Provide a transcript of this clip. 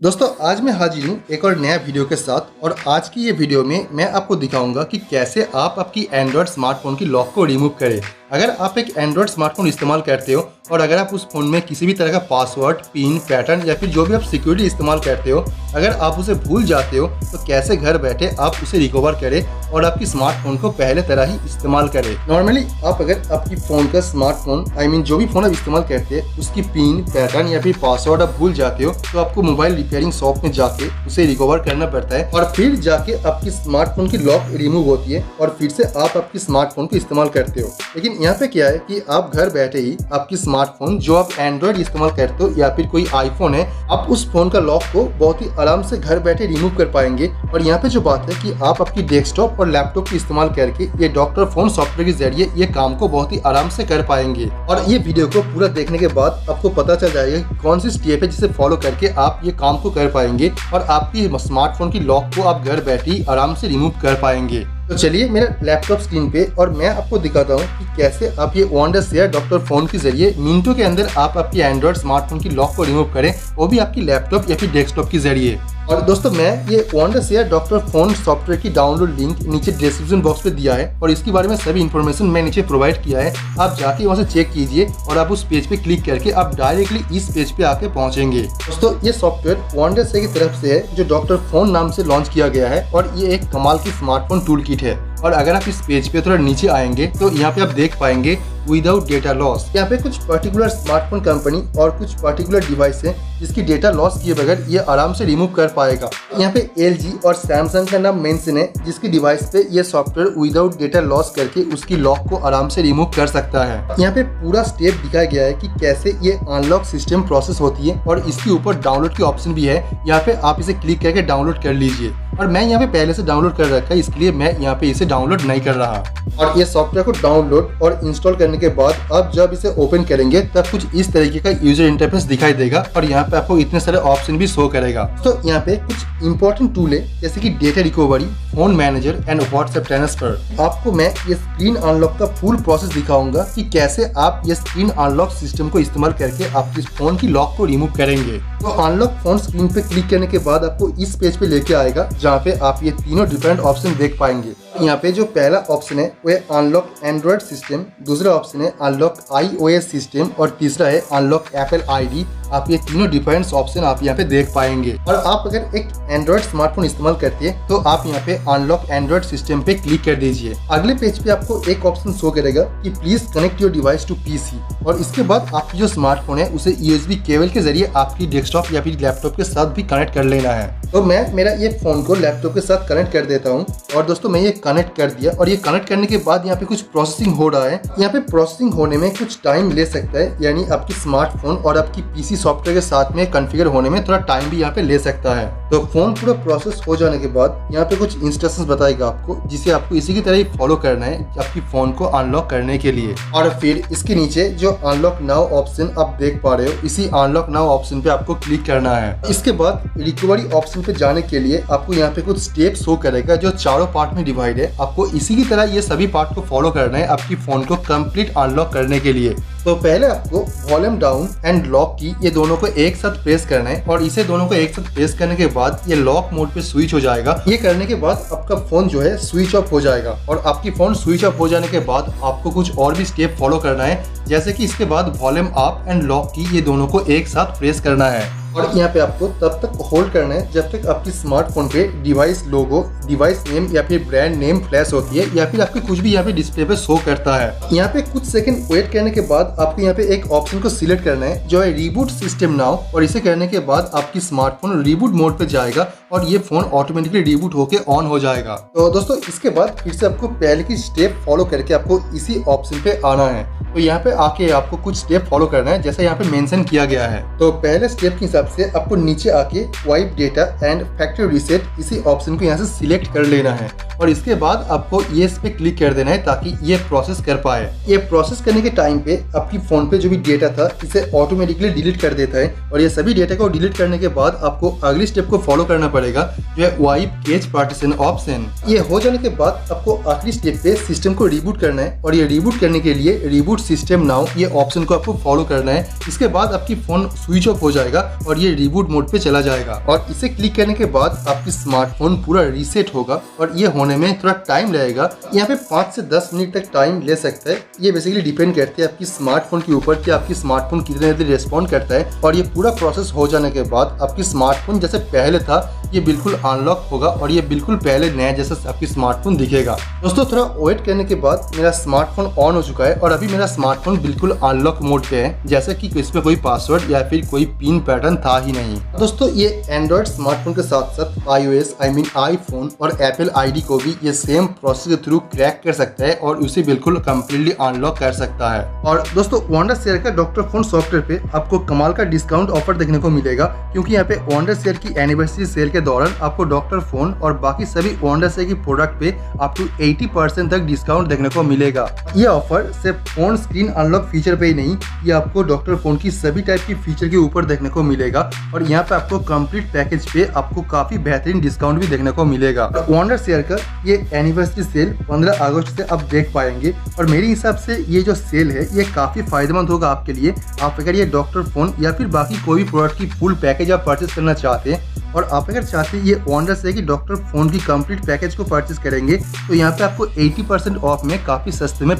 दोस्तों आज मैं हाजिर हूँ एक और नया वीडियो के साथ। और आज की ये वीडियो में मैं आपको दिखाऊंगा कि कैसे आप आपकी एंड्रॉयड स्मार्टफोन की लॉक को रिमूव करें। अगर आप एक एंड्रॉयड स्मार्टफोन इस्तेमाल करते हो और अगर आप उस फ़ोन में किसी भी तरह का पासवर्ड, पिन, पैटर्न या फिर जो भी आप सिक्योरिटी इस्तेमाल करते हो, अगर आप उसे भूल जाते हो तो कैसे घर बैठे आप उसे रिकवर करें और आपकी स्मार्टफोन को पहले तरह ही इस्तेमाल करें। नॉर्मली आप अगर आपकी फ़ोन का स्मार्टफोन जो भी फ़ोन आप इस्तेमाल करते हैं उसकी पिन, पैटर्न या फिर पासवर्ड आप भूल जाते हो तो आपको मोबाइल रिपेयरिंग शॉप में जाके उसे रिकवर करना पड़ता है और फिर जाके आपकी स्मार्टफोन की लॉक रिमूव होती है और फिर से आप आपकी स्मार्टफोन को इस्तेमाल करते हो। लेकिन यहाँ पे क्या है कि आप घर बैठे ही आपकी स्मार्टफोन जो आप एंड्रॉयड इस्तेमाल करते हो या फिर कोई आईफोन है, आप उस फोन का लॉक को बहुत ही आराम से घर बैठे रिमूव कर पाएंगे। और यहाँ पे जो बात है कि आप आपकी डेस्कटॉप और लैपटॉप का इस्तेमाल करके ये डॉक्टर फोन सॉफ्टवेयर के जरिए ये काम को बहुत ही आराम से कर पाएंगे। और ये वीडियो को पूरा देखने के बाद आपको पता चल जाएगा कि कौन सी स्टेप है जिसे फॉलो करके आप ये काम को कर पाएंगे और आपकी स्मार्टफोन की लॉक को आप घर बैठे ही आराम से रिमूव कर पाएंगे। तो चलिए मेरा लैपटॉप स्क्रीन पे और मैं आपको दिखाता हूँ कि कैसे आप ये वंडरशेयर डॉक्टर फोन के जरिए मिनटों के अंदर आप आपकी एंड्रॉयड स्मार्टफोन की लॉक को रिमूव करें, वो भी आपकी लैपटॉप या फिर डेस्कटॉप के जरिए। और दोस्तों मैं ये वंडरशेयर डॉक्टर फोन सॉफ्टवेयर की डाउनलोड लिंक नीचे डिस्क्रिप्शन बॉक्स पे दिया है और इसके बारे में सभी इन्फॉर्मेशन मैं नीचे प्रोवाइड किया है। आप जाके वहाँ से चेक कीजिए और आप उस पेज पे क्लिक करके आप डायरेक्टली इस पेज पे आके पहुँचेंगे। दोस्तों ये सॉफ्टवेयर वंडरशेयर की तरफ से है जो डॉक्टर फोन नाम से लॉन्च किया गया है और ये एक कमाल की स्मार्टफोन टूल किट है। और अगर आप इस पेज पे थोड़ा नीचे आएंगे तो यहाँ पे आप देख पाएंगे विदाउट डेटा लॉस। यहाँ पे कुछ पर्टिकुलर स्मार्टफोन कंपनी और कुछ पर्टिकुलर डिवाइस है जिसकी डेटा लॉस किए बगैर ये आराम से रिमूव कर पाएगा। यहाँ पे LG और सैमसंग का नाम मेंशन है जिसकी डिवाइस पे ये सॉफ्टवेयर विदाउट डेटा लॉस करके उसकी लॉक को आराम से रिमूव कर सकता है। यहाँ पे पूरा स्टेप दिखाया गया है कि कैसे ये अनलॉक सिस्टम प्रोसेस होती है और इसके ऊपर डाउनलोड की ऑप्शन भी है। यहाँ पे आप इसे क्लिक करके डाउनलोड कर लीजिए और मैं यहाँ पे पहले से डाउनलोड कर रखा है इसलिए मैं यहाँ पे इसे डाउनलोड नहीं कर रहा। और ये सॉफ्टवेयर को डाउनलोड और इंस्टॉल करने के बाद आप जब इसे ओपन करेंगे तब कुछ इस तरीके का यूजर इंटरफेस दिखाई देगा और यहाँ पे आपको इतने सारे ऑप्शन भी शो करेगा। तो यहाँ पे कुछ इंपॉर्टेंट टूल है जैसे कि data recovery, phone manager and WhatsApp transfer. आपको मैं ये स्क्रीन अनलॉक का फुल प्रोसेस दिखाऊंगा कि कैसे आप ये स्क्रीन अनलॉक सिस्टम को इस्तेमाल करके आपकी फोन की लॉक को रिमूव करेंगे। तो अनलॉक फोन स्क्रीन पे क्लिक करने के बाद आपको इस पेज पे लेके आएगा जहाँ पे आप ये तीनों डिफरेंट ऑप्शन देख पाएंगे। यहाँ पे जो पहला ऑप्शन है वो है अनलॉक एंड्रॉयड सिस्टम, दूसरा ऑप्शन है अनलॉक iOS सिस्टम और तीसरा है अनलॉक एप्पल ID। आप ये तीनों डिफरेंट ऑप्शन आप यहाँ पे देख पाएंगे। और आप अगर एक एंड्रॉयड स्मार्टफोन इस्तेमाल करते हैं तो आप यहाँ पे अनलॉक एंड्रॉयड सिस्टम पे क्लिक कर दीजिए। अगले पेज पे आपको एक ऑप्शन शो करेगा कि please connect your device to PC और इसके बाद आपकी जो स्मार्टफोन है उसे USB केबल के जरिए आपकी डेस्कटॉप या फिर लैपटॉप के साथ भी कनेक्ट कर लेना है। तो मैं मेरा ये फोन को लैपटॉप के साथ कनेक्ट कर देता हूँ और दोस्तों मैं ये कनेक्ट कर दिया और ये कनेक्ट करने के बाद यहाँ पे कुछ प्रोसेसिंग हो रहा है। यहाँ पे प्रोसेसिंग होने में कुछ टाइम ले सकता है, यानी आपकी स्मार्टफोन और आपकी PC सॉफ्टवेयर के साथ में कॉन्फ़िगर होने में थोड़ा टाइम भी यहाँ पे ले सकता है। तो फोन पूरा प्रोसेस हो जाने के बाद यहाँ पे कुछ इंस्ट्रक्शंस बताएगा आपको जिसे आपको इसी की तरह ही फॉलो करना है आपकी फोन को अनलॉक करने के लिए। और फिर इसके नीचे जो अनलॉक नाउ ऑप्शन आप देख पा रहे हो, इसी अनलॉक नाउ ऑप्शन पे आपको क्लिक करना है। इसके बाद रिकवरी ऑप्शन पे जाने के लिए आपको यहाँ पे कुछ स्टेप शो करेगा जो चारों पार्ट में डिवाइड है। आपको इसी की तरह ये सभी पार्ट को फॉलो करना है आपकी फोन को कंप्लीट अनलॉक करने के लिए। तो पहले आपको वॉल्यूम डाउन एंड लॉक की ये दोनों को एक साथ प्रेस करना है और इसे दोनों को एक साथ प्रेस करने के बाद ये लॉक मोड पे स्विच हो जाएगा। ये करने के बाद आपका फोन जो है स्विच ऑफ हो जाएगा और आपकी फोन स्विच ऑफ हो जाने के बाद आपको कुछ और भी स्टेप फॉलो करना है, जैसे कि इसके बाद वॉल्यूम अप एंड लॉक की ये दोनों को एक साथ प्रेस करना है। और यहाँ पे आपको तब तक होल्ड करना है जब तक आपकी स्मार्टफोन पे डिवाइस लोगो, डिवाइस नेम या फिर ब्रांड नेम फ्लैश होती है या फिर आपकी कुछ भी यहाँ पे डिस्प्ले पे शो करता है। यहाँ पे कुछ सेकंड वेट करने के बाद आपको यहाँ पे एक ऑप्शन को सिलेक्ट करना है जो है रिबूट सिस्टम नाउ और इसे करने के बाद आपकी स्मार्टफोन रिबूट मोड पे जाएगा और ये फोन ऑटोमेटिकली रिबूट होके ऑन हो जाएगा। तो दोस्तों इसके बाद फिर से आपको पहले की स्टेप फॉलो करके आपको इसी ऑप्शन पे आना है। तो यहाँ पे आके आपको कुछ स्टेप फॉलो करना है जैसा यहाँ पे मेंशन किया गया है। तो पहले स्टेप के हिसाब से आपको नीचे आके wipe data and factory reset इसी ऑप्शन को यहाँ से सिलेक्ट कर लेना है और इसके बाद आपको येस पे क्लिक कर देना है ताकि ये प्रोसेस कर पाए। ये प्रोसेस करने के टाइम पे आपकी फोन पे जो भी डेटा था इसे ऑटोमेटिकली डिलीट कर देता है और ये सभी डेटा को डिलीट करने के बाद आपको अगली स्टेप को फॉलो करना पड़ेगा जो है वाइप कैच पार्टीशन ऑप्शन। ये हो जाने के बाद आपको आखिरी स्टेप पे सिस्टम को रिबूट करना है और ये रिबूट करने के लिए रिबूट सिस्टम नाउ ये ऑप्शन को आपको फॉलो करना है। इसके बाद आपकी फोन स्विच ऑफ हो जाएगा और और ये रिबूट मोड पे चला जाएगा और इसे क्लिक करने के बाद आपकी स्मार्टफोन पूरा रीसेट होगा और ये होने में थोड़ा टाइम लगेगा। यहाँ पे 5 से 10 मिनट तक टाइम ले सकता है। ये बेसिकली डिपेंड करती है आपकी स्मार्टफोन के ऊपर कि आपकी स्मार्टफोन कितने जल्दी रिस्पॉन्ड करता है। और ये पूरा प्रोसेस हो जाने के बाद आपकी स्मार्टफोन जैसे पहले था ये बिल्कुल अनलॉक होगा और ये बिल्कुल पहले नया जैसा आपकी स्मार्टफोन दिखेगा। दोस्तों थोड़ा वेट करने के बाद मेरा स्मार्टफोन ऑन हो चुका है और अभी मेरा स्मार्टफोन बिल्कुल अनलॉक मोड पे है, जैसे कि इसमें कोई पासवर्ड या फिर कोई पिन पैटर्न था ही नहीं। दोस्तों ये एंड्रॉइड स्मार्टफोन के साथ साथ iOS आईफोन और एप्पल आईडी को भी ये सेम प्रोसेस के थ्रू क्रैक कर सकता है और उसे बिल्कुल कम्प्लीटली अनलॉक कर सकता है। और दोस्तों वंडरशेयर का डॉक्टर फोन सॉफ्टवेयर पे आपको कमाल का डिस्काउंट ऑफर देखने को मिलेगा, क्योंकि यहाँ पे वंडरशेयर की एनिवर्सरी सेल के दौरान आपको डॉक्टर फोन और बाकी सभी वंडरशेयर की प्रोडक्ट पे अप टू 80% तक डिस्काउंट देखने को मिलेगा। ये ऑफर सिर्फ फोन स्क्रीन अनलॉक फीचर पे ही नहीं, ये आपको डॉक्टर फोन की सभी टाइप की फीचर के ऊपर देखने को मिलेगा और यहाँ पे आपको कंप्लीट पैकेज पे आपको काफी बेहतरीन डिस्काउंट भी देखने को मिलेगा। वंडरशेयर का ये एनिवर्सरी सेल 15 अगस्त से आप देख पाएंगे और मेरे हिसाब से ये जो सेल है ये काफी फायदेमंद होगा आपके लिए। आप अगर ये डॉक्टर फोन या फिर बाकी कोई भी प्रोडक्ट की फुल पैकेज आप परचेज करना चाहते हैं और आप अगर चाहते हैं ये वंडरशेयर की डॉक्टर फोन की कंप्लीट पैकेज को परचेज करेंगे तो यहाँ पे आपको 80% ऑफ में काफी सस्ते में